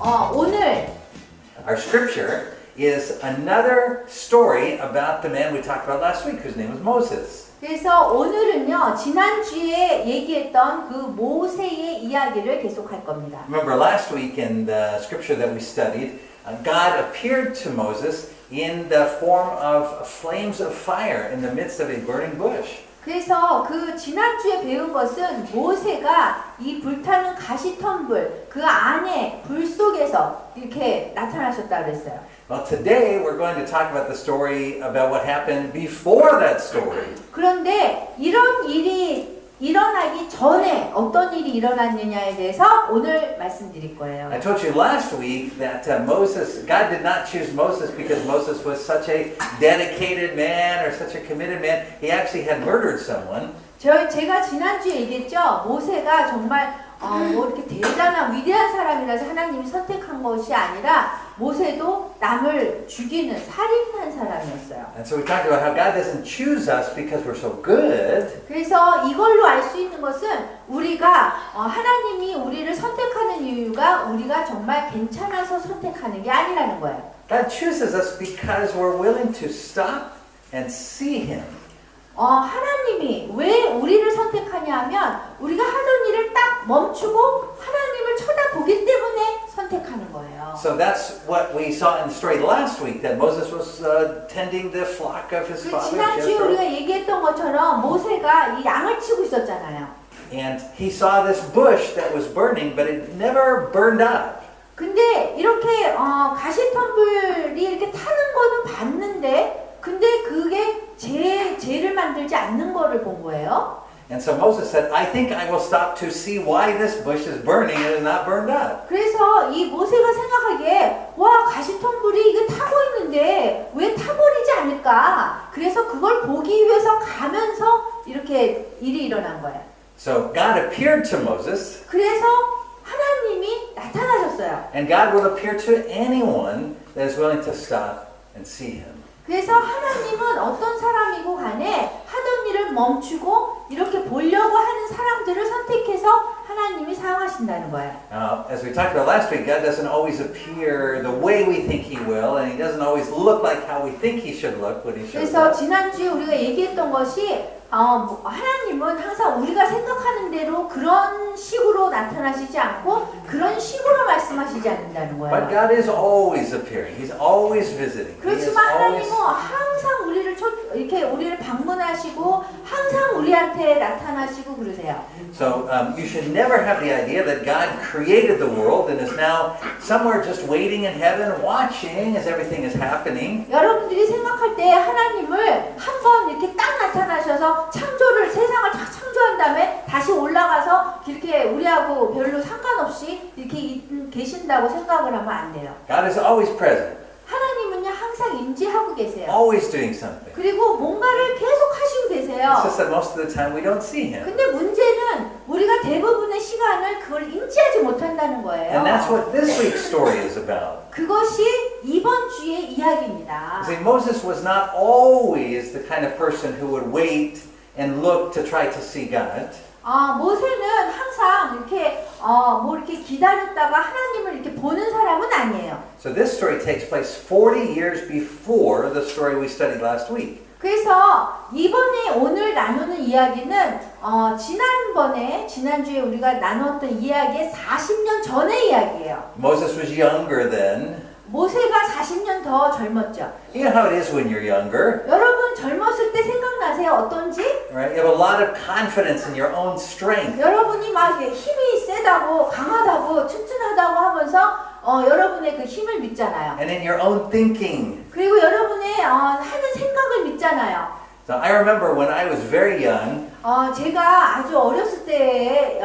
오늘 Our scripture is another story about the man we talked about last week, whose name was Moses. 그래서 오늘은요 지난주에 얘기했던 그 모세의 이야기를 계속할 겁니다. Remember last week in the scripture that we studied, God appeared to Moses in the form of flames of fire in the midst of a burning bush. 그래서 그 지난주에 배운 것은 모세가 이 불타는 가시텀불 그 안에 불 속에서 이렇게 나타나셨다고 그랬어요. Well, today we're going to talk about the story about what happened before that story. 그런데 이런 일이 일어나기 전에 어떤 일이 일어났느냐에 대해서 오늘 말씀드릴 거예요. I told you last week that God did not choose Moses because Moses was such a dedicated man or such a committed man. He actually had murdered someone. 제가 지난주에 얘기했죠. 모세가 정말 뭐 이렇게 대단한 위대한 사람이라서 하나님이 선택한 것이 아니라 모세도 남을 죽이는 살인한 사람이었어요. And so we talked about how God doesn't choose us because we're so good. 그래서 이걸로 알 수 있는 것은 우리가 하나님이 우리를 선택하는 이유가 우리가 정말 괜찮아서 선택하는 게 아니라는 거예요. God chooses us because we're willing to stop and see Him. 하나님이 왜 우리를 선택하냐 하면 우리가 하던 일을 딱 멈추고 하나님을 쳐다보기 때문에 선택하는 거예요. So that's what we saw in the story last week, that Moses was tending the flock of his father 지난주에 Jethro. 우리가 얘기했던 것처럼 모세가 이 양을 치고 있었잖아요. And he saw this bush that was burning, but it never burned up. 근데 이렇게 가시텀불이 이렇게 타는 거는 봤는데 근데 그게 죄를 만들지 않는 거를 본 거예요. And so Moses said, I think I will stop to see why this bush is burning and is not burned up. 그래서 이 모세가 생각하기에 와 가시텀불이 이게 타고 있는데 왜 타버리지 않을까? 그래서 그걸 보기 위해서 가면서 이렇게 일이 일어난 거예요. So God appeared to Moses. 그래서 하나님이 나타나셨어요. And God will appear to anyone that is willing to stop and see Him. 그래서 하나님은 어떤 사람이고 간에 하던 일을 멈추고 이렇게 보려고 하는 사람들을 선택해서 하나님이 사용하신다는 거예요. As we talked about last week, God doesn't always appear the way we think He will, and He doesn't always look like how we think He should look when He shows 그래서 up. 지난주에 우리가 얘기했던 것이 하나님은 항상 우리가 생각하는 대로 그런 식으로 나타나시지 않고 그런 식으로 말씀하시지 않는다는 거예요. But God is always appearing. He's always visiting. He is 그렇지만 always... 하나님은 항상 우리를 방문하시고 항상 우리한테 나타나시고 그러세요. So you should never have the idea that God created the world and is now somewhere just waiting in heaven, watching as everything is happening. 여러분들이 생각할 때 하나님을 한번 이렇게 딱 나타나셔서 세상을 다 창조한 다음에 다시 올라가서 이렇게 우리하고 별로 상관없이 이렇게 계신다고 생각을 하면 안 돼요. God is always present, 하나님은요 항상 임재하고 계세요. always doing something. 그리고 뭔가를 계속 하시고 계세요. It's just that most of the time we don't see Him. 근데 문제는 우리가 대부분의 시간을 그걸 인지하지 못한다는 거예요. And that's what this week's story is about. 그것이 이번 주의 이야기입니다. See, Moses was not always the kind of person who would wait and look to try to see God. 모세는 항상 이렇게 뭐 이렇게 기다렸다가 하나님을 이렇게 보는 사람은 아니에요. So this story takes place 40 years before the story we studied last week. 그래서 이번에 오늘 나누는 이야기는 지난주에 우리가 나눴던 이야기의 40년 전의 이야기예요. Moses was younger then. 모세가 40년 더 젊었죠. You know how it is when you're younger. 여러분 젊었을 때 생각나세요? 어떤지? Right? You have a lot of confidence in your own strength. 여러분이 막 힘이 세다고 강하다고 튼튼하다고 하면서 여러분의 그 힘을 믿잖아요. And in your own thinking. 그리고 여러분의 하는 생각을 믿잖아요. So I remember when I was very young. 제가 아주 어렸을 때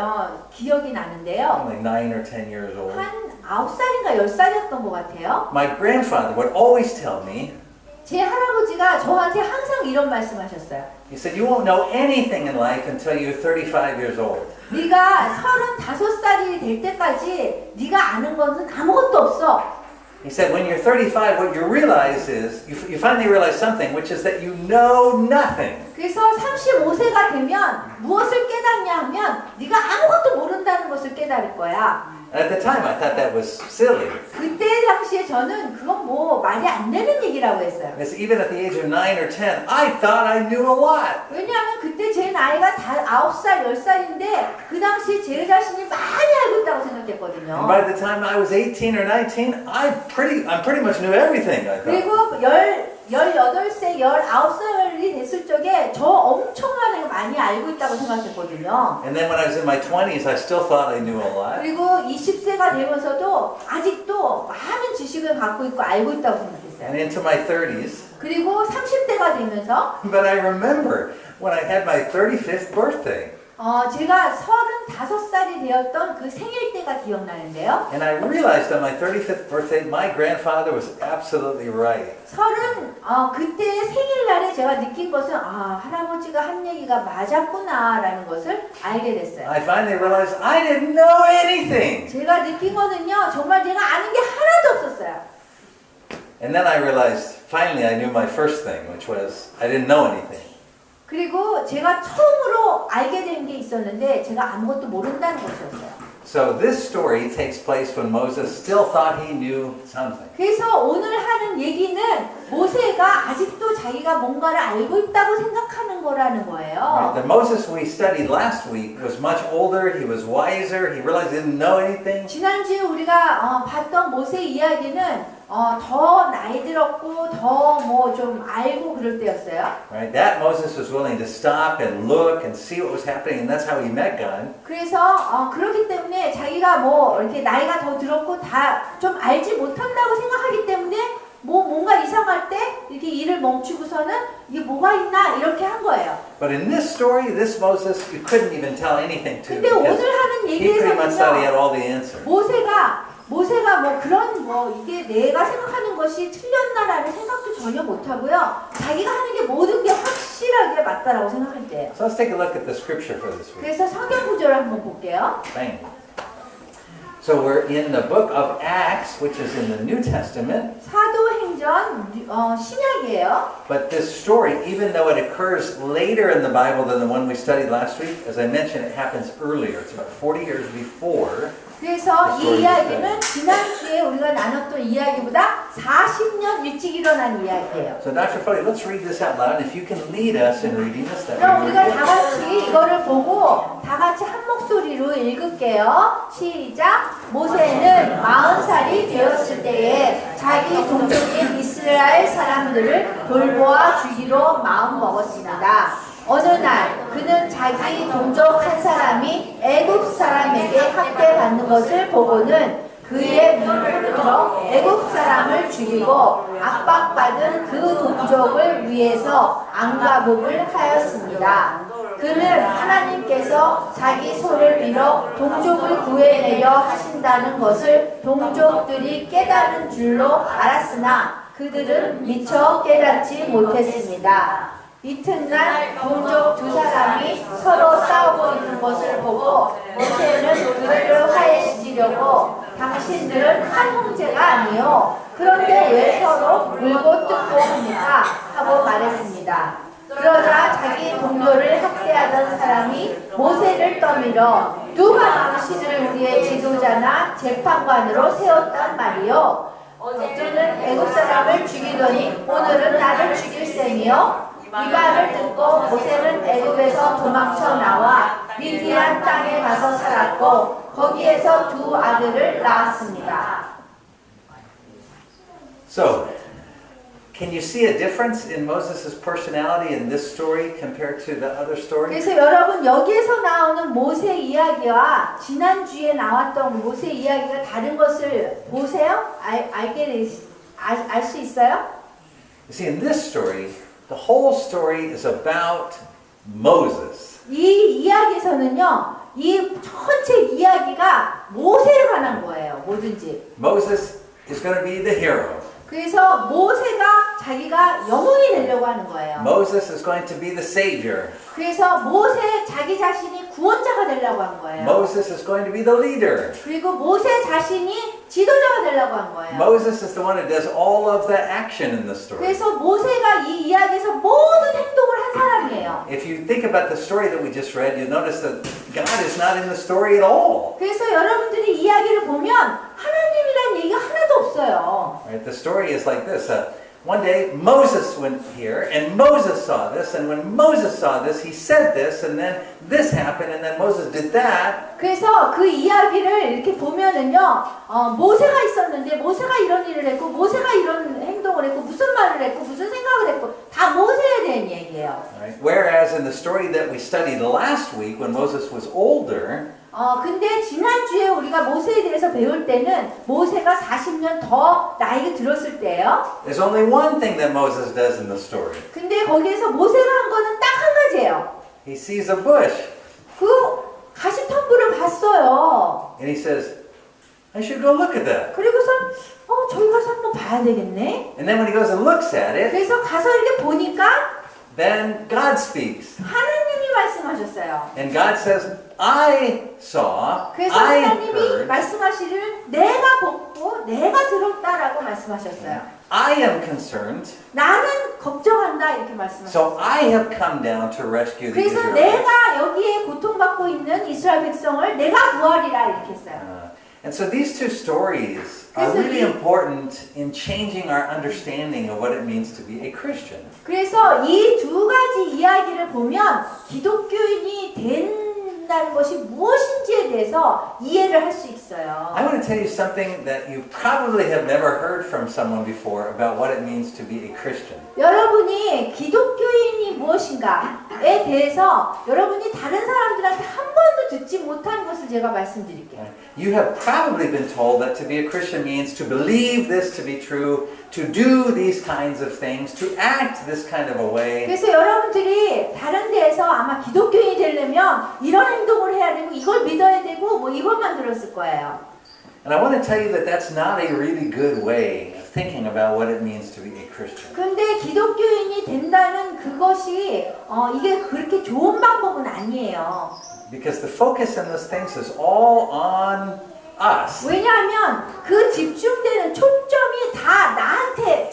기억이 나는데요. Like 9 or 10 years old. 한 9살인가 10살이었던 것 같아요. My grandfather would always tell me. 제 할아버지가 저한테 항상 이런 말씀하셨어요. He said, you won't know anything in life until you're 35 years old. 네가 35살이 될 때까지 네가 아는 것은 아무것도 없어. He said, when you're 35, what you realize is, you finally realize something, which is that you know nothing. 그래서 35세가 되면 무엇을 깨닫냐 하면 네가 아무것도 모른다는 것을 깨달을 거야. And at the time, I thought that was silly. 그때 당시에 저는 그건 뭐 말이 안 되는 얘기라고 했어요. Because even at the age of 9 or 10, I thought I knew a lot. 왜냐하면 그때 제 나이가 다 9살, 10살인데 그 당시에 제 자신이 많이 알고 있다고 생각했거든요. And by the time I was 18 or 19, I pretty much knew everything, I thought. 그리고 18세, 19살이 됐을 적에 저 엄청나게 많이 알고 있다고 생각했거든요. And then when I was in my 20s, I still thought I knew a lot. 그리고 20세가 되면서도 아직도 많은 지식을 갖고 있고 알고 있다고 생각했어요. And into my 30s. 그리고 30대가 되면서 But I remember when I had my 35th birthday. 제가 35살이 되었던 그 생일 때가 기억나는데요. And I realized on my 35th birthday, my grandfather was absolutely right. 그때 생일날에 제가 느낀 것은 할아버지가 한 얘기가 맞았구나라는 것을 알게 됐어요. I finally realized I didn't know anything. 제가 느낀 거는요, 정말 제가 아는 게 하나도 없었어요. And then I realized, finally I knew my first thing, which was I didn't know anything. 그리고 제가 처음으로 알게 된 게 있었는데 제가 아무것도 모른다는 것이었어요. So this story takes place when Moses still thought he knew something. 그래서 오늘 하는 얘기는 모세가 아직도 자기가 뭔가를 알고 있다고 생각하는 거라는 거예요. The Moses we studied last week was much older, he was wiser, he realized he didn't know anything. 지난주에 우리가 봤던 모세 이야기는 더 나이 들었고 더 뭐 좀 알고 그럴 때였어요. Right? That Moses was willing to stop and look and see what was happening, and that's how he met God. 그래서 그렇기 때문에 자기가 뭐 이렇게 나이가 더 들었고 다 좀 알지 못한다고 생각하기 때문에 뭔가 이상할 때 이렇게 일을 멈추고서는 이게 뭐가 있나 이렇게 한 거예요. But in this story, this Moses, you couldn't even tell anything to 근데 because 오늘 하는 he pretty much thought he had 얘기에서는요, all the answers. 모세가 뭐 그런 이게 내가 생각하는 것이 틀렸나라는 생각도 전혀 못하고요. 자기가 하는 게 모든 게 확실하게 맞다라고 생각할 때예요. So let's take a look at the scripture for this week. 그래서 성경 구절을 한번 볼게요. Bang. So we're in the book of Acts, which is in the New Testament. 사도행전 신약이에요. But this story, even though it occurs later in the Bible than the one we studied last week, as I mentioned, it happens earlier. It's about 40 years before. 그래서 이 이야기는 지난주에 우리가 나눴던 이야기보다 40년 일찍 일어난 이야기예요. So Dr. Foley, let's read this out loud. If you can lead us in reading this, that 그럼 would be 우리가 really 다 같이 이거를 보고 다 같이 한 목소리로 읽을게요. 시작. 모세는 40살이 되었을 때에 자기 동족인 이스라엘 사람들을 돌보아 주기로 마음 먹었습니다. 어느 날 그는 자기 동족 한 사람이 애굽 사람에게 학대받는 것을 보고는 그의 눈을 들어 애굽 사람을 죽이고 압박받은 그 동족을 위해서 안가복을 하였습니다. 그는 하나님께서 자기 손을 빌어 동족을 구해내려 하신다는 것을 동족들이 깨달은 줄로 알았으나 그들은 미처 깨닫지 못했습니다. 이튿날 동족 두 사람이 서로 싸우고 있는 것을 보고 모세는 그들을 화해시키려고 당신들은 한 형제가 아니요 그런데 왜 서로 물고 뜯고 합니까? 하고 말했습니다. 그러자 자기 동료를 학대하던 사람이 모세를 떠밀어 누가 당신을 우리의 지도자나 재판관으로 세웠단 말이요 어제는 애굽 사람을 죽이더니 오늘은 나를 죽일 셈이요 이 말을 듣고 모세는 애굽에서 도망쳐 나와 미디안 땅에 가서 살았고 거기에서 두 아들을 낳았습니다. So, can you see a difference in Moses' personality in this story compared to the other story? 그래서 여러분 여기에서 나오는 모세 이야기와 지난주에 나왔던 모세 이야기가 다른 것을 보세요? 알 수 있어요? You see, in this story, the whole story is about Moses. 이 이야기에서는요, 이 전체 이야기가 모세에 관한 거예요, 뭐든지. Moses is going to be the hero. 그래서 모세가 자기가 영웅이 되려고 하는 거예요. Moses is going to be the savior. 그래서 모세 자기 자신이 구원자가 되려고 한 거예요. Moses is going to be the leader. 그리고 모세 자신이 지도자가 달라고 한 거예요. Moses is the one who does all of the action in the story. 그래서 모세가 이 이야기에서 모든 행동을 한 사람이에요. If you think about the story that we just read, you'll notice that God is not in the story at all. 그래서 여러분들이 이야기를 보면 하나님이라는 얘기가 하나도 없어요. Right? The story is like this. One day Moses went here and Moses saw this, and when Moses saw this he said this, and then this happened, and then Moses did that. 그래서 그 이야기를 이렇게 보면은요, 모세가 있었는데 모세가 이런 일을 했고 모세가 이런 행동을 했고 무슨 말을 했고 무슨 생각을 했고 다 모세에 대한 얘기예요. Right? Whereas in the story that we studied last week when Moses was older, 근데 지난주에 우리가 모세에 대해서 배울 때는 모세가 40년 더 나이가 들었을 때예요. there's only one thing that Moses does in the story. 근데 거기에서 모세가 한 거는 딱 한 가지예요. He sees a bush 그 가시덤불을 봤어요. and he says, I should go look at that. 그리고서 저기 가서 한번 봐야 되겠네. And then when he goes and looks at it, 그래서 가서 이렇게 보니까 then God speaks. 하나님이 말씀하셨어요. And God says, I saw, 그래서 I 하나님이 heard, 말씀하시를 내가 보고 내가 들었다라고 말씀하셨어요. I am concerned, 나는 걱정한다 이렇게 말씀하셨어요. so I have come down to rescue the 그래서 Israelites. 내가 여기에 고통받고 있는 이스라엘 백성을 내가 구하리라 이렇게 했어요. And so these two stories are 그래서 really 이- important in changing our understanding of what it means to be a Christian. 그래서 이 두 가지 이야기를 보면 기독교인이 된다는 것이 무엇인지에 대해서 이해를 할 수 있어요. I want to tell you something that you probably have never heard from someone before about what it means to be a Christian. 여러분이 기독교인이 무엇인가에 대해서 여러분이 다른 사람들한테 한 번도 듣지 못한 것을 제가 말씀드릴게요. You have probably been told that to be a Christian means to believe this to be true, to do these kinds of things, to act this kind of a way. 그래서 여러분들이 다른 데에서 아마 기독교인이 되려면 이런 행동을 해야 되고 이걸 믿어야 되고 뭐 이것만 들었을 거예요. And I want to tell you that that's not a really good way of thinking about what it means to be a Christian. 근데 기독교인이 된다는 그것이 이게 그렇게 좋은 방법은 아니에요. Because the focus in these things is all on us. 왜냐하면 그 집중되는 초점이 다 나한테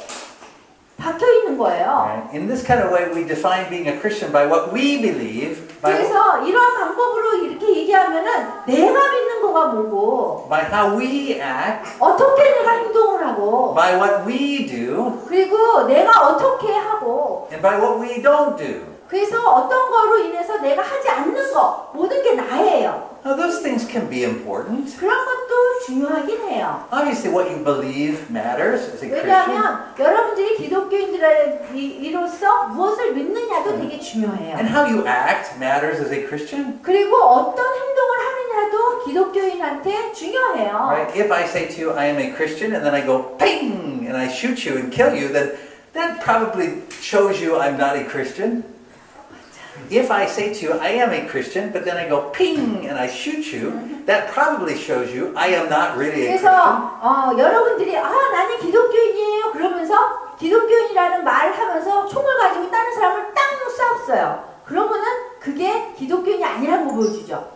박혀 있는 거예요. Right? In this kind of way, we define being a Christian by what we believe, 그래서 이러한 방법으로 이렇게 얘기하면은 내가 믿는 거가 뭐고 by how we act, 어떻게 내가 행동을 하고 by what we do, 그리고 내가 어떻게 하고 and by what we don't do. 그래서 어떤 거로 인해서 내가 하지 않는 거 모든 게 나예요. Now, those things can be important. 그런 것도 중요하긴 해요. Obviously, what you believe matters as a Christian. 왜냐하면 여러분들이 기독교인들로서 무엇을 믿느냐도 되게 중요해요. And how you act matters as a Christian. 그리고 어떤 행동을 하느냐도 기독교인한테 중요해요. Right? If I say to you, I am a Christian, and then I go, ping, and I shoot you and kill you, then that probably shows you I'm not a Christian. If I say to you, I am a Christian, but then I go ping and I shoot you, that probably shows you I am not really a Christian. 그래서 여러분들이 나는 기독교인이에요 그러면서 기독교인이라는 말을 하면서 총을 가지고 다른 사람을 땅 쐈어요. 그러면은 그게 기독교인이 아니라고 보여주죠.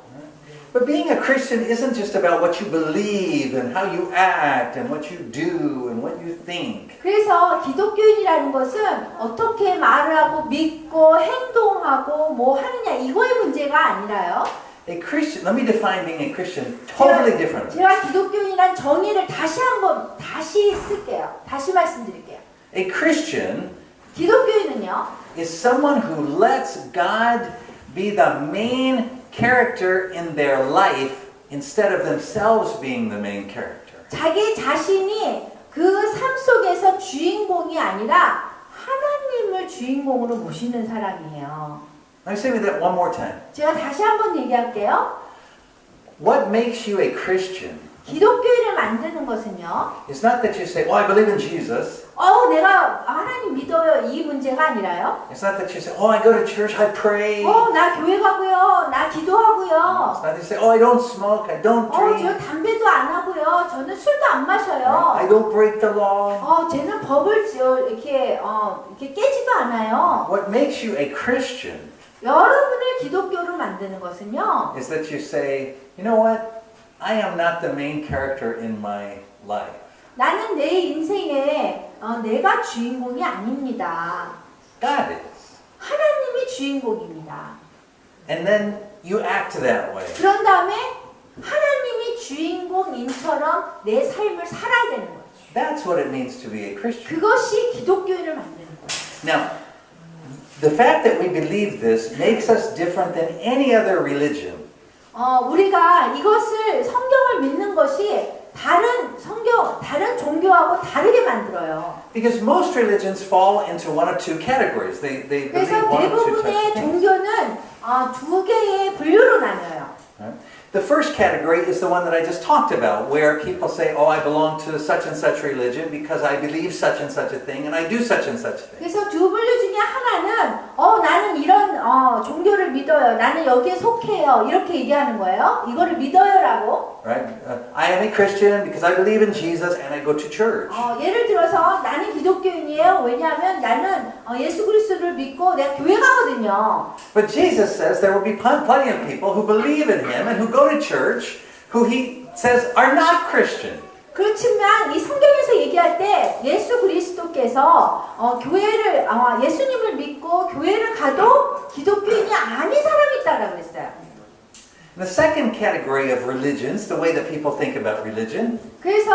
But being a Christian isn't just about what you believe and how you act and what you do and what you think. 그래서 기독교인이라는 것은 어떻게 말을 하고 믿고 행동하고 뭐 하느냐 이거의 문제가 아니라요. A Christian, let me define being a Christian totally different. 제가 기독교인이란 정의를 다시 쓸게요. 다시 말씀드릴게요. A Christian 기독교인은요. is someone who lets God be the main character in their life instead of themselves being the main character. 자기 자신이 그 삶 속에서 주인공이 아니라 하나님을 주인공으로 모시는 사람이에요. Let me say that one more time. 제가 다시 한번 얘기할게요. What makes you a Christian 기독교인을 만드는 것은요. is not that you say, well, I believe in Jesus. 내가 하나님 믿어요. 이 문제가 아니라요. It's not that you say, oh, I go to church, I pray. 나 교회 가고요. 나 It's 기도하고요. not that you say, oh, I don't smoke, I don't 저 drink, 담배도 안 하고요. 저는 술도 안 마셔요. I don't break the law. 쟤는 법을 이렇게 깨지도 않아요. What makes you a Christian 여러분을 기독교로 만드는 것은요. is that you say, you know what? I am not the main character in my life. 나는 내 인생에 내가 주인공이 아닙니다. God is. 하나님이 주인공입니다. And then you act that way. 그런 다음에 하나님이 주인공인처럼 내 삶을 살아야 되는 거죠. That's what it means to be a Christian. 그것이 기독교인을 만드는 거예요. Now, the fact that we believe this makes us different than any other religion. 우리가 이것을 성경을 믿는 것이 다른 종교하고 다르게 만들어요. Because most religions fall into one of two categories. They believe 그래서 one of two types 대부분의 of things. 종교는 두 개의 분류로 나뉘어요. Right? The first category is the one that I just talked about, where people say, oh, I belong to such and such religion because I believe such and such a thing and I do such and such a thing. 그래서 두 분류 중에 하나는 나는 이런 종교를 믿어요. 나는 여기에 속해요. 이렇게 얘기하는 거예요. 이거를 믿어요라고. Right? I am a Christian because I believe in Jesus and I go to church. 예를 들어서 나는 기독교인이에요. 왜냐하면 나는 예수 그리스도를 믿고 내가 교회 가거든요. But Jesus says there will be plenty of people who believe in Him and who go to church who He says are not Christian. 그렇지만 이 성경에서 얘기할 때 예수 그리스도께서 예수님을 믿고 교회를 가도 기독교인이 아닌 사람이 있다라고 했어요. The second category of religions, the way that people think about religion, 그래서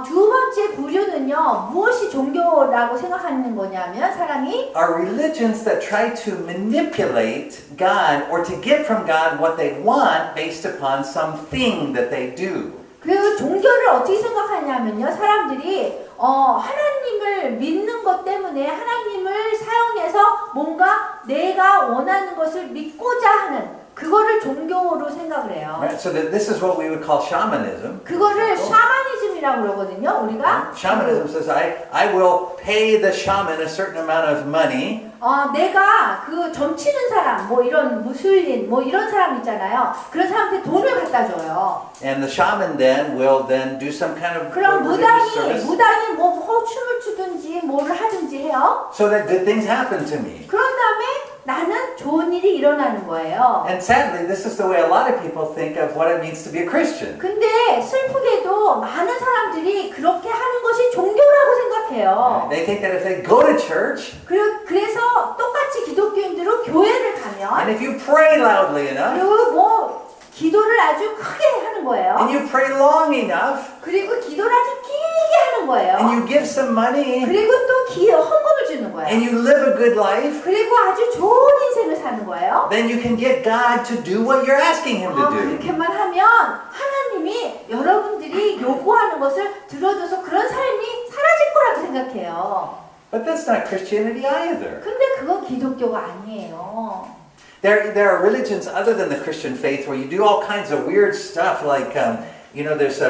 두 번째 부류는요, 무엇이 종교라고 생각하는 거냐면 사람이 are religions that try to manipulate God or to get from God what they want based upon something that they do. 그 종교를 어떻게 생각하냐면요, 사람들이 하나님을 믿는 것 때문에 하나님을 사용해서 뭔가 내가 원하는 것을 믿고자 하는 그거를 종교로 생각을 해요. Right? So that this is what we would call shamanism. 그거를 샤머니즘이라고 그러거든요, 우리가. Shamanism says I will pay the shaman a certain amount of money. 내가 그 점치는 사람, 뭐 이런 무슬림, 뭐 이런 사람 있잖아요. 그런 사람한테 돈을 갖다 줘요. And the shaman then will then do some kind of 그럼 religious service 무당이 뭐 춤을 추든지 뭐를 하든지 해요. so that good things happen to me. 그런 다음에 나는 좋은 일이 일어나는 거예요. And sadly, this is the way a lot of people think of what it means to be a Christian. 근데 슬프게도 많은 사람들이 그렇게 하는 것이 종교라고 생각해요. They think that if they go to church, 그래서 똑같이 기독교인들은 교회를 and 가면 if you pray loudly enough, 그리고 뭐 기도를 아주 크게 하는 거예요. and you pray long enough, 그리고 기도를 아주 길게 하는 거예요. and you give some money, 그리고 또 헌금을 주는 거예요. and you live a good life, 그리고 아주 좋은 인생을 사는 거예요. then you can get God to do what you're asking Him to do. 그렇게만 하면 하나님이 여러분들이 요구하는 것을 들어줘서 그런 삶이 사라질 거라고 생각해요. But that's not Christianity either. 근데 그건 기독교가 아니에요. There are religions other than the Christian faith where you do all kinds of weird stuff like, there's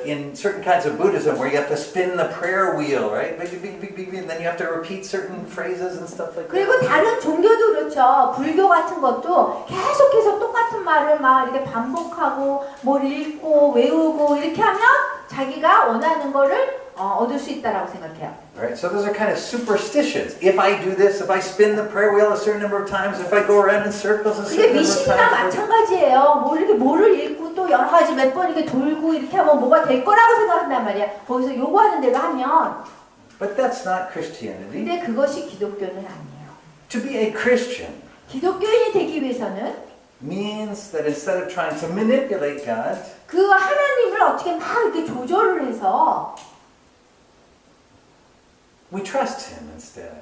in certain kinds of Buddhism where you have to spin the prayer wheel, right? And then you have to repeat certain phrases and stuff like that. 그리고 다른 종교도 그렇죠. 불교 같은 것도 계속해서 똑같은 말을 막 이렇게 반복하고 뭘 읽고 외우고 이렇게 하면 자기가 원하는 거를 얻을 수 있다라고 생각해요. Right? So those are kind of superstitions. If I do this, if I spin the prayer wheel a certain number of times, if I go around in circles a 그게 certain number of 미신이나 times. 마찬가지예요. 뭐 이렇게 뭐를 읽고 또 여러 가지 몇 번 이렇게 돌고 이렇게 하면 뭐가 될 거라고 생각한단 말이야. 거기서 요구하는 대로 하면. But that's not Christianity. 근데 그것이 기독교는 아니에요. To be a Christian 기독교인이 되기 위해서는 means that instead of trying to manipulate God, 그 하나님을 어떻게 막 이렇게 조절을 해서 we trust Him instead.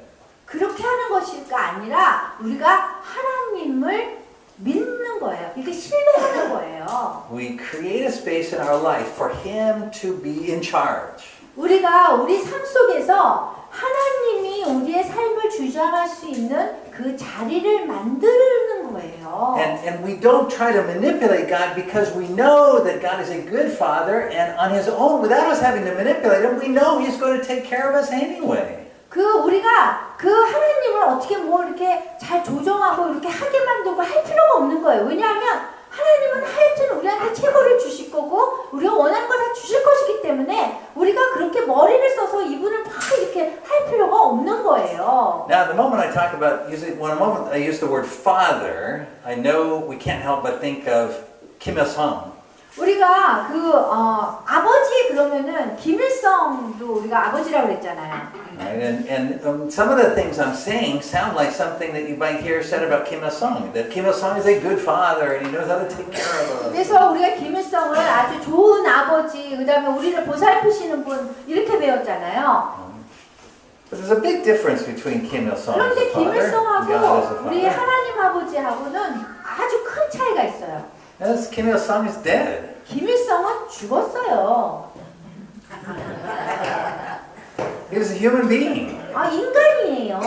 그렇게 하는 것일까 아니라 우리가 하나님을 믿는 거예요. 이게 신뢰하는 거예요. We create a space in our life for Him to be in charge. 우리가 우리 삶 속에서 하나님이 우리의 삶을 주장할 수 있는 그 자리를 만드는 거예요. And we don't try to manipulate God because we know that God is a good Father and on His own, without us having to manipulate Him, we know He's going to take care of us anyway. 우리가 그 하나님을 어떻게 뭐 이렇게 잘 조정하고 이렇게 하게 만들고 할 필요가 없는 거예요. 왜냐하면 하나님은 하여튼 우리한테 최고를 주실 거고 우리가 원하는 걸 다 주실 것이기 때문에 우리가 그렇게 머리를 써서 이분을 막 이렇게 할 필요가 없는 거예요. Now, the moment I talk about when I use the word father, I know we can't help but think of Kim Il-sung. 우리가 아버지 그러면은 우리가 아버지라고 그랬잖아요. Right? And some of the things I'm saying sound like something that you might hear said about Kim Il-sung. That Kim Il-sung is a good father and he knows how to take care of us. 그래서 우리가 김일성을 아주 좋은 아버지, 그 다음에 우리를 보살피시는 분 이렇게 배웠잖아요. But there's a big difference between Kim Il-sung as 그런데 a father, God as a 김일성하고 우리 father. 하나님 아버지하고는 아주 큰 차이가 있어요. As Kim Il-sung is dead. 김일성은 죽었어요. He was a human being. 아, 인간이에요.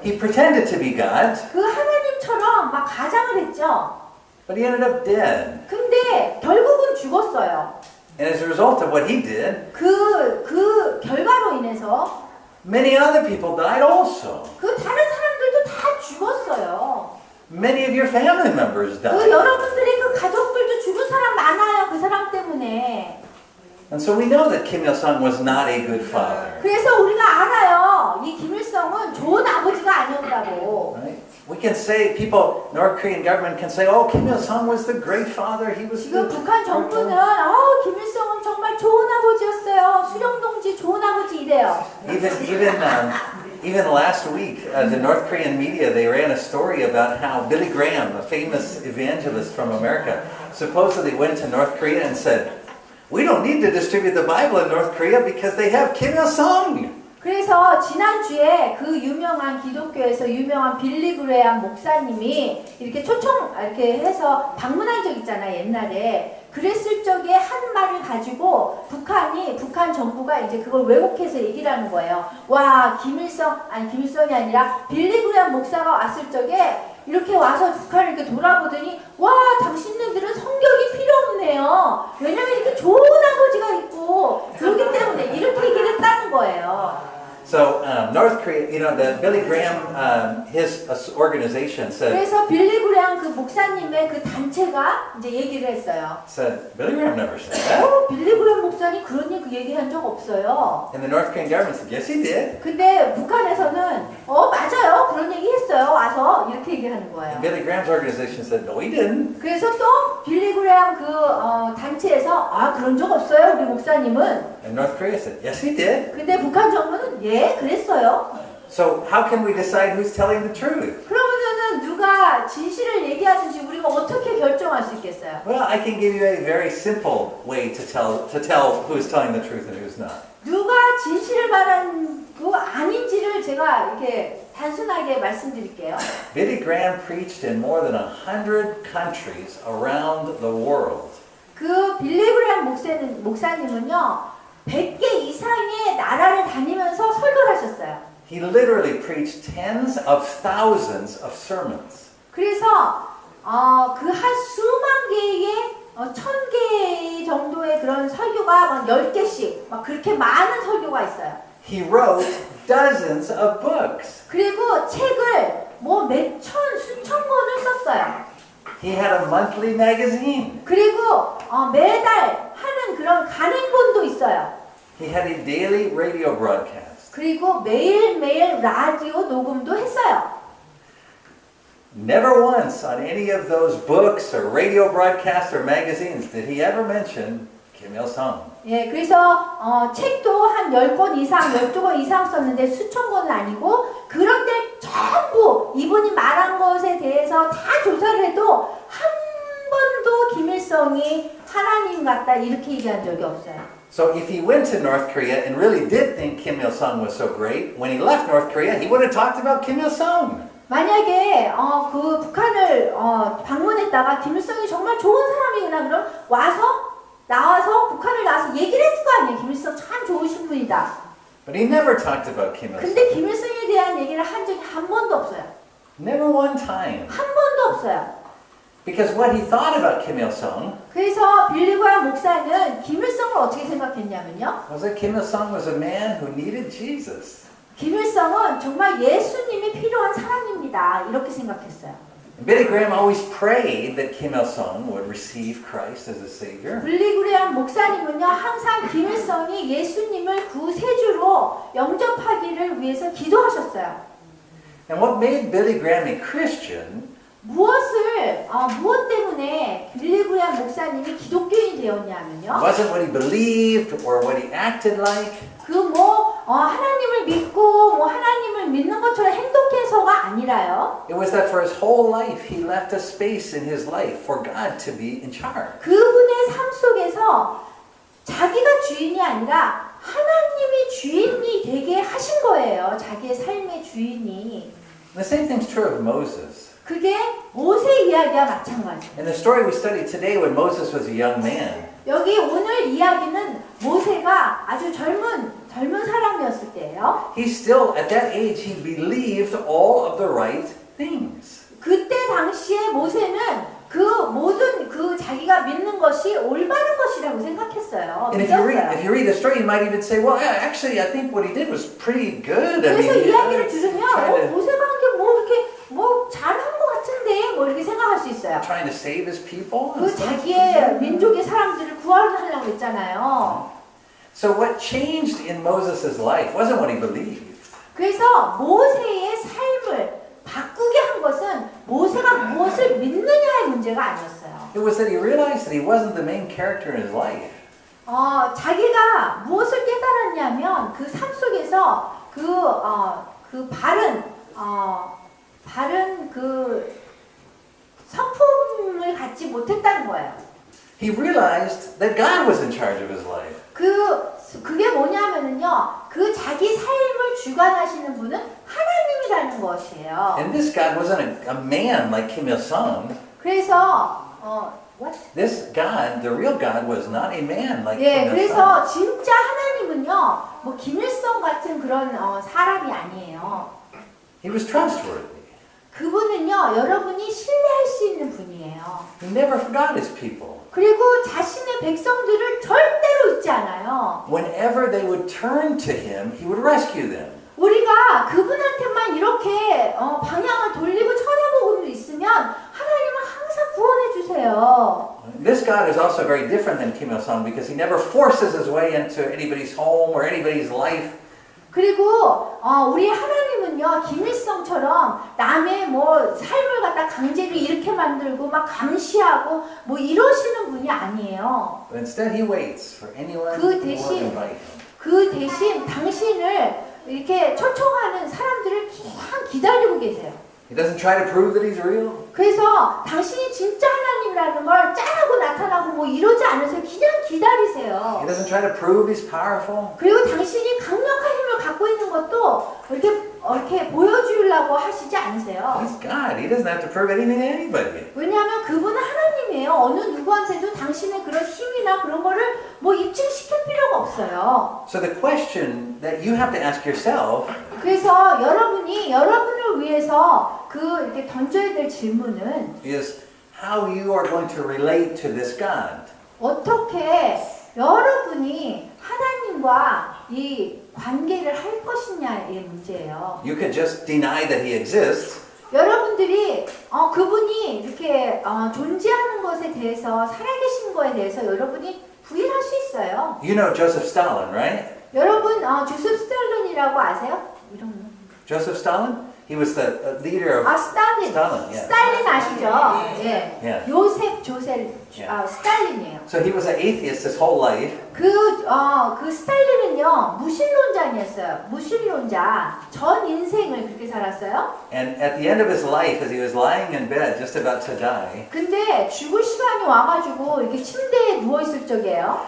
He pretended to be God, 그 하나님처럼 막 가장을 했죠. but he ended up dead. 근데 결국은 죽었어요. And as a result of what he did, 그 결과로 인해서 many other people died also. 그 다른 사람들도 다 죽었어요. Many of your family members 그 died. 여러분들의 그 가족들도 죽은 사람 많아요. 그 사람 때문에. And so we know that Kim Il-sung was not a good father. 그래서 우리가 알아요. 이 김일성은 좋은 아버지가 아니었다고. Right? We can say, people, North Korean government can say, oh, Kim Il-sung was the great father. He was 지금 the... 북한 정부는 김일성은 정말 좋은 아버지였어요. 수령 동지 좋은 아버지 이래요. Even last week, the North Korean media, they ran a story about how Billy Graham, a famous evangelist from America, supposedly went to North Korea and said, we don't need to distribute the Bible in North Korea because they have Kim Il-sung. 그래서 지난주에 그 유명한 기독교에서 유명한 빌리 그레암 목사님이 이렇게 이렇게 해서 방문한 적 있잖아요, 옛날에. 그랬을 적에 한 말을 가지고 북한 정부가 이제 그걸 왜곡해서 얘기를 하는 거예요. 와, 김일성이 아니라 빌리 그레암 목사가 왔을 적에 이렇게 와서 북한을 이렇게 돌아보더니 와, 당신네들은 성경이 필요 없네요. 왜냐면 이렇게 좋은 아버지가 있고 그렇기 때문에 이렇게 얘기를 했다는 거예요. So North Korea, the Billy Graham, his organization said, 그래서 빌리 그레암 그 목사님의 그 단체가 이제 얘기를 했어요. said, Billy Graham never said that. 빌리 그레암 목사님 그런 얘기한 적 없어요. And the North Korean government said, yes, he did. 근데 북한에서는 맞아요. 그런 얘기 했어요. 와서 이렇게 얘기하는 거예요. And Billy Graham's organization said, no, he didn't. 그래서 또 빌리 그레암 단체에서 그런 적 없어요. 우리 목사님은. And North Korea said, yes, he did. 근데 북한 정부는 그랬어요. So how can we decide who's telling the truth? 그러면은 누가 진실을 얘기하는지 우리가 어떻게 결정할 수 있겠어요? Well, I can give you a very simple way to tell who's telling the truth and who's not. 누가 진실을 말하고 아닌지를 제가 이렇게 단순하게 말씀드릴게요. Billy Graham preached in more than 100 countries around the world. 그 빌리 그레암 목사님은요. 100개 이상의 나라를 다니면서 설교를 하셨어요. He literally preached tens of thousands of sermons. 그래서 그 한 수만 개의 1000개 정도의 그런 설교가 막 10개씩 막 그렇게 많은 설교가 있어요. He wrote dozens of books. 그리고 책을 수천 권을 썼어요. He had a monthly magazine. 그리고 매달 하는 그런 간행본도 있어요. He had a daily radio broadcast. 그리고 매일매일 라디오 녹음도 했어요. Never once on any of those books or radio broadcasts or magazines did he ever mention Kim Il-sung. 예, 그래서 책도 한 10권 이상, 12권 이상 썼는데 수천 권은 아니고 그런데 전부 이분이 말한 것에 대해서 다 조사를 해도 한 번도 김일성이 하나님 같다 이렇게 얘기한 적이 없어요. So if he went to North Korea and really did think Kim Il-sung was so great, when he left North Korea, he would have talked about Kim Il-sung. 만약에 그 북한을 방문했다가 김일성이 정말 좋은 사람이구나 그럼 나와서 북한을 나와서 얘기를 했을 거 아니에요. 김일성 참 좋으신 분이다. But he never talked about Kim Il-sung. 근데 김일성에 대한 얘기를 한 적이 한 번도 없어요. Never one time. 한 번도 없어요. Because what he thought about Kim Il-sung 그래서 빌리 그레암 목사는 김일성을 어떻게 생각했냐면요. was that Kim Il-sung was a man who needed Jesus. 김일성은 정말 예수님이 필요한 사람입니다. 이렇게 생각했어요. And Billy Graham always prayed that Kim Il-sung would receive Christ as a savior. 빌리 그레암 목사님은요. 항상 김일성이 예수님을 구세주로 영접하기를 위해서 기도하셨어요. And what made Billy Graham a Christian 무엇 때문에 빌리 그레암 목사님이 기독교인이 되었냐면요. wasn't what he believed or what he acted like. 그 하나님을 믿고 뭐 하나님을 믿는 것처럼 행동해서가 아니라요. It was that for his whole life he left a space in his life for God to be in charge. 그분의 삶 속에서 자기가 주인이 아니라 하나님이 주인이 되게 하신 거예요. 자기의 삶의 주인이. The same thing's true of Moses. 그게 모세 이야기와 마찬가지예요. In the story we studied today when Moses was a young man, 여기 오늘 이야기는 모세가 아주 젊은 사람이었을 때예요. he still at that age he believed all of the right things. 그때 당시에 모세는 그 모든 그 자기가 믿는 것이 올바른 것이라고 생각했어요. And if you read the story, you might even say, well, actually, I think what he did was pretty good. 그래서 이야기를 trying 들으면 모세가 한 게 뭐 이렇게 뭐 잘한 것 같은데 뭐 이렇게 생각할 수 있어요. to save his people. 그 자기의 민족의 사람들을 구하려고 했잖아요. So what changed in Moses' life wasn't what he believed. 그래서 모세의 삶을 바꾸게 한 것은 모세가 무엇을 믿느냐의 문제가 아니었어요. It was that he realized that he wasn't the main character in his life. 자기가 무엇을 깨달았냐면 그 삶 속에서 그 바른 그 성품을 갖지 못했다는 거예요. He realized that God was in charge of his life. 그게 뭐냐면은요, 그 자기 삶을 주관하시는 분은 하나님이라는 것이에요. And this God wasn't a man like Kim Il-sung. 그래서 what? This God, the real God, was not a man like 예, Kim Il-sung. 그래서 진짜 하나님은요, 뭐 김일성 같은 그런 사람이 아니에요. He was trustworthy. 그분은요, 여러분이 신뢰할 수 있는 분이에요. He never forgot his people. 그리고 자신의 백성들을 절대로 잊지 않아요. Whenever they would turn to him, he would rescue them. 우리가 그분한테만 이렇게 방향을 돌리고 쳐다보고 있으면 하나님은 항상 구원해 주세요. This God is also very different than Kim Il-sung because he never forces his way into anybody's home or anybody's life. 그리고 우리 하나님은요, 김일성처럼 남의 뭐 삶을 갖다 강제로 이렇게 만들고 막 감시하고 뭐 이러시는 분이 아니에요. But instead he waits for anyone 그 who will 대신 invite him. 그 대신 당신을 이렇게 초청하는 사람들을 그냥 기다리고 계세요. He doesn't try to prove that he's real. 그래서 당신이 진짜 하나님이라는 걸 짠하고 나타나고 뭐 이러지 않으세요. 그냥 기다리세요. He doesn't try to prove he's powerful. 그리고 당신이 강력한 힘을 갖고 있는 것도 이렇게 보여주려고 하시지 않으세요. He's God. He doesn't have to prove anything to anybody. 왜냐하면 그분은 하나님이에요. 어느 누구한테도 당신의 그런 힘이나 그런 거를 뭐 입증시킬 필요가 없어요. So the question that you have to ask yourself 그래서 여러분이 여러분을 위해서 이렇게 던져야 될 질문은 is how you are going to relate to this God. 어떻게 여러분이 하나님과 이 관계를 할 것이냐의 문제예요. You could just deny that he exists. 여러분들이 그분이 이렇게 존재하는 것에 대해서 살아계신 거에 대해서 여러분이 부인할 수 있어요. You know Joseph Stalin, right? 여러분 조셉 스탈린이라고 아세요? 이런 Joseph Stalin? He was the leader of 스탈린. Stalin, yeah. 스탈린 아시죠? 예. Yeah. 요셉 조셉 Yeah. 스탈린이에요. So he was an atheist his whole life. 그 스탈린은요 무신론자였어요. 무신론자. 전 인생을 그렇게 살았어요. And at the end of his life, as he was lying in bed, just about to die, 근데 죽을 시간이 와가지고 이렇게 침대에 누워 있을 적이에요.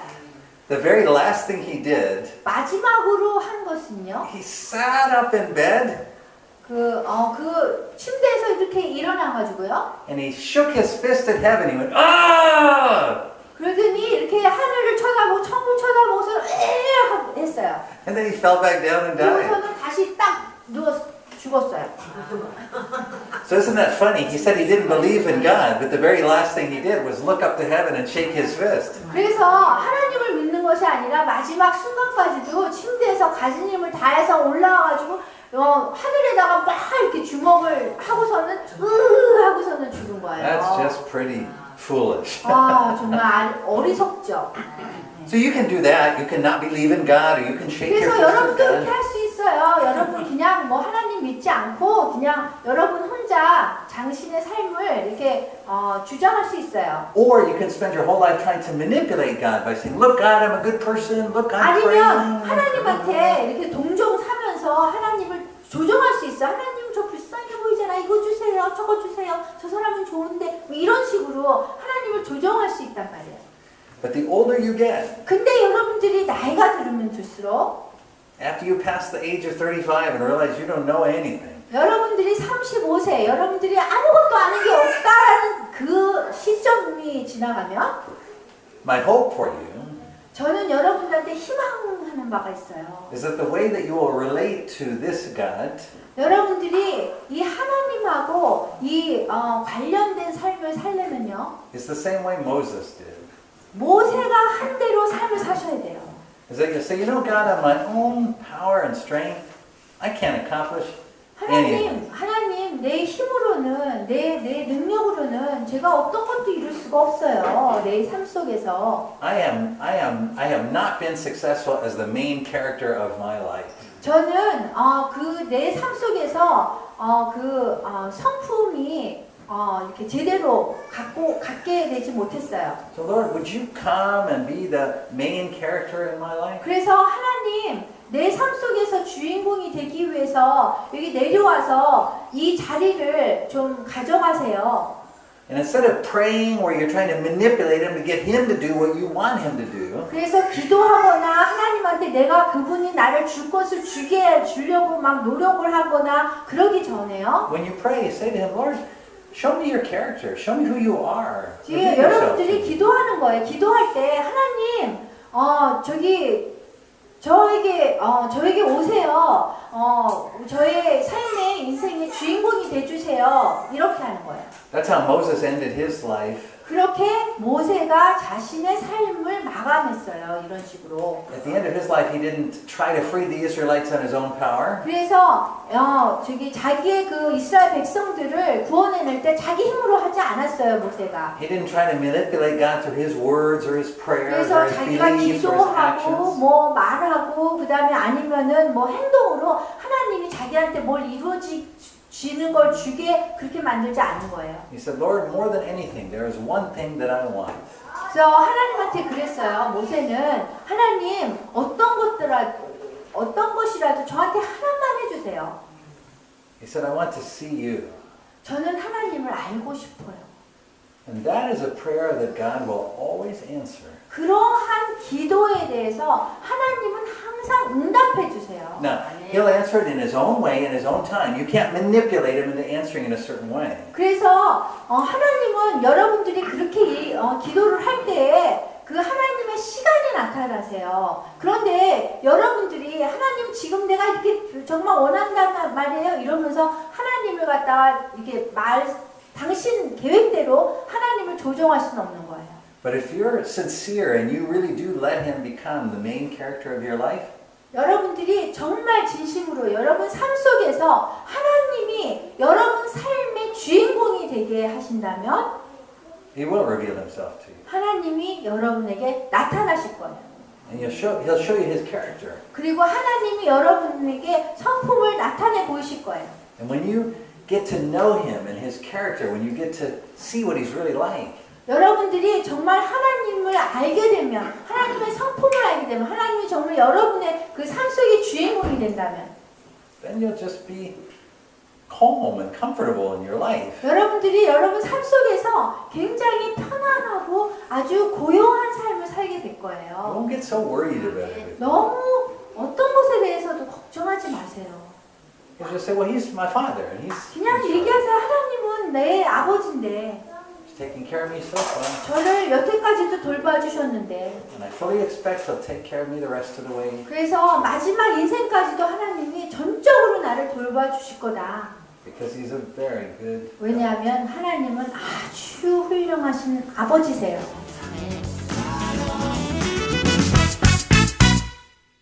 the very last thing he did, 마지막으로 한 것은요. he sat up in bed 그 침대에서 이렇게 일어나가지고요. and he shook his fist at heaven. He went, ah! 그러더니 이렇게 하늘을 쳐다보고 천국을 쳐다보고서 했어요. And then he fell back down and died. 그러고서는 다시 딱 죽었어요. So isn't that funny? He said he didn't believe in God, but the very last thing he did was look up to heaven and shake his fist. 그래서 하나님을 믿는 것이 아니라 마지막 순간까지도 침대에서 가진 힘을 다해서 올라와가지고 하늘에다가 막 이렇게 주먹을 하고서는 하고서는 죽은 거예요. That's just pretty foolish. 정말 어리석죠. So you can do that. You can not believe in God, or you can shake your 그래서 fist at 여러분도 이렇게 God. 할 수 있어요. 여러분 그냥 뭐 하나님 하나님 믿지 않고 그냥 여러분 혼자 당신의 삶을 이렇게 주장할 수 있어요. Or you can spend your whole life trying to manipulate God by saying, look, God, I'm a good person. Look, I'm 아니면 praying. 하나님한테 이렇게 동정 사면서 하나님을 조정할 수 있어. 하나님 저 불쌍해 보이잖아. 이거 주세요. 저거 주세요. 저 사람은 좋은데 뭐 이런 식으로 하나님을 조정할 수 있단 말이에요. But the older you get, 근데 여러분들이 나이가 들면 들수록 after you pass the age of 35 and realize you don't know anything, 여러분들이 35세, 여러분들이 아무것도 아는 게 없다라는 그 시점이 지나가면 my hope for you 저는 여러분들한테 희망하는 바가 있어요. is that the way that you will relate to this God 여러분들이 이 하나님하고 이 관련된 삶을 살려면요. is the same way Moses did. 모세가 한 대로 삶을 사셔야 돼요. Is that you say, you know, God, on my own power and strength, I can't accomplish anything. 하나님, 내 힘으로는, 내 능력으로는 제가 어떤 것도 이룰 수가 없어요. 내 삶 속에서. I have not been successful as the main character of my life. 저는 그 내 삶 속에서 성품이 이렇게 제대로 갖게 되지 못했어요. So Lord, would you come and be the main character in my life? 그래서 하나님, 내 삶 속에서 주인공이 되기 위해서 여기 내려와서 이 자리를 좀 가져가세요. And instead of praying where you're trying to manipulate him to get him to do what you want him to do, 그래서 기도하거나 하나님한테 내가 그분이 나를 줄 것을 주려고 막 노력을 하거나 그러기 전에요. when you pray, say to him, Lord, show me your character. Show me who you are. 지금 Reveal yourself to 여러분들이 me. 기도하는 거예요. 기도할 때 하나님, 저에게 오세요. 저의 삶의 인생의 주인공이 돼주세요. 이렇게 하는 거예요. That's how Moses ended his life. 그렇게 모세가 자신의 삶을 마감했어요. 이런 식으로. At the end of his life, he didn't try to free the Israelites on his own power. 그래서 자기의 그 이스라엘 백성들을 구원해낼 때 자기 힘으로 하지 않았어요. 모세가. He didn't try to manipulate God through his words or his prayers or 그래서 his 자기가 beliefs or his 기도하고 actions. 뭐 말하고 그다음에 아니면은 뭐 행동으로 하나님이 자기한테 뭘 이루어지는 걸 주게 그렇게 만들지 않은 거예요. He said, Lord, more than anything, there is one thing that I want. 그래서 하나님한테 그랬어요. 모세는 하나님 어떤 것이라도 저한테 하나만 해주세요. He said, I want to see you. 저는 하나님을 알고 싶어요. And that is a prayer that God will always answer. 그러한 기도에 대해서 하나님은 항상 응답해 주세요. Now, he'll answer it in his own way, in his own time. You can't manipulate him into answering in a certain way. 그래서 하나님은 여러분들이 그렇게 기도를 할 때에 그 하나님의 시간이 나타나세요. 그런데 여러분들이 하나님 지금 내가 이렇게 정말 원한단 말이에요. 이러면서 하나님을 갖다가 이렇게 당신 계획대로 하나님을 조정할 수는 없는 거예요. But if you're sincere and you really do let him become the main character of your life, 여러분들이 정말 진심으로 여러분 삶 속에서 하나님이 여러분 삶의 주인공이 되게 하신다면 he will reveal himself to you. 하나님이 여러분에게 나타나실 거예요. And he'll show you his character. 그리고 하나님이 여러분에게 성품을 나타내 보이실 거예요. And when you get to know him and his character, when you get to see what he's really like, 여러분들이 정말 하나님을 알게 되면, 하나님의 성품을 알게 되면, 하나님이 정말 여러분의 그 삶 속의 주인공이 된다면, then you'll just be calm and comfortable in your life. 여러분들이 여러분 삶 속에서 굉장히 편안하고 아주 고요한 삶을 살게 될 You 거예요. won't get so worried about it. 너무 어떤 것에 대해서도 걱정하지 마세요. You just say, well, he's my father, and he's 그냥 얘기하세요. 하나님은 내 아버지인데 taking care of me so far. 저를 여태까지도 돌봐주셨는데, And I fully expect he'll take care of me the rest of the way. 그래서 마지막 인생까지도 하나님이 전적으로 나를 돌봐주실 거다. Because he's a very good. 왜냐하면 하나님은 아주 훌륭하신 아버지세요.